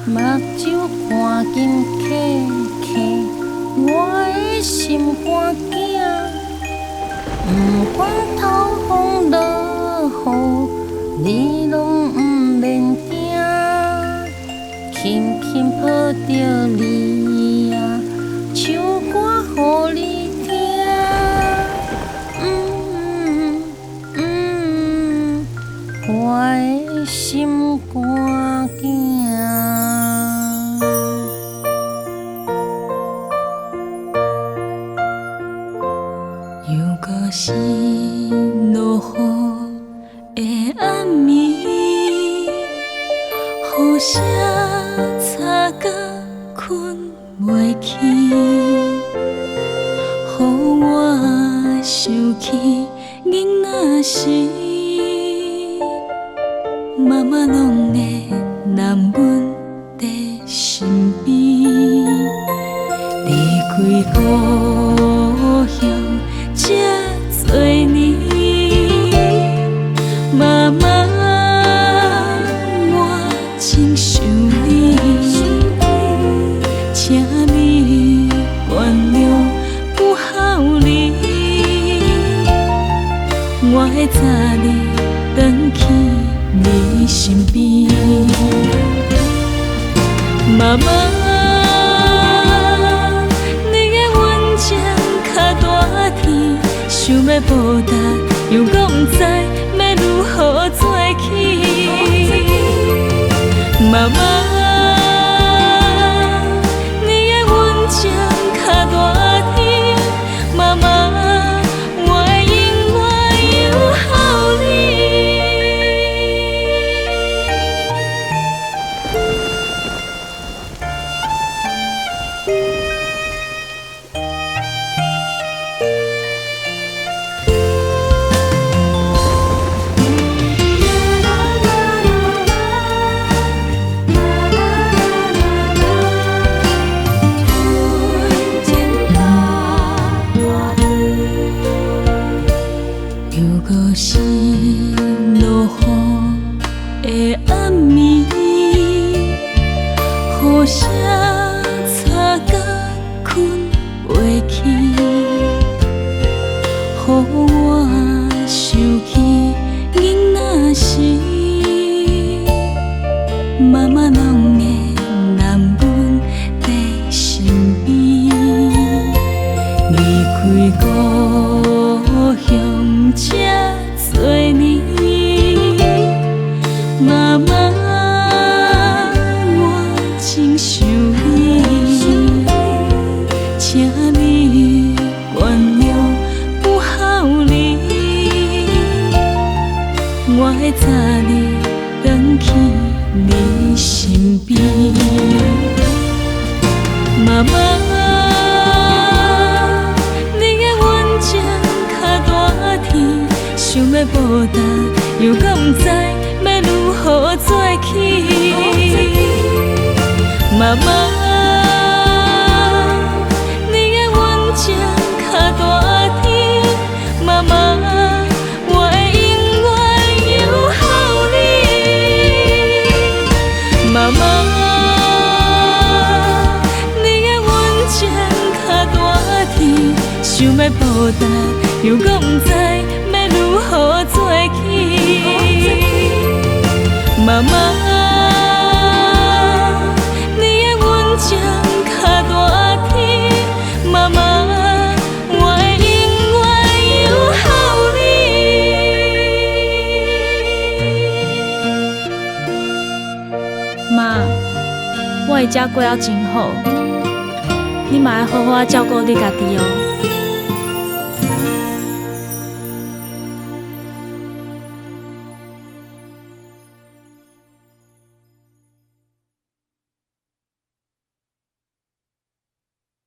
目睭赶紧起起，我的心肝惊。不管透风落雨，你拢不免惊。轻轻抱着你啊，唱歌予你听。我的心肝惊。又搁是落雨的暗暝，雨声吵甲困袂去，予我想起囡仔时，妈妈拢会揽阮在身边，离开故乡这多年，妈妈，我真想你，请你原谅不孝你，我会早日回去你身边，妈妈，你的温情较大天，想要报答，又搁不知要如何做起。妈妈，你的温情较大天，妈妈，我会永远友好你。又搁是落雨的暗暝，雨声吵甲困袂去，予我想起囡仔时，妈妈拢会揽阮在身边，离开故乡这多年，妈妈，我真想你，请你原谅不孝你，我会早日回去你身边，妈妈。想要报答，又搁不知要如何做起。妈妈，你的温情较大天，妈妈，我会永远友好你。妈妈，你的温情较大天，想要报答，又搁不知如何做起？妈妈，你的温情较大天，妈妈，我会永远友好你。妈，我的这过了真好，你嘛要好好照顾你家己哦。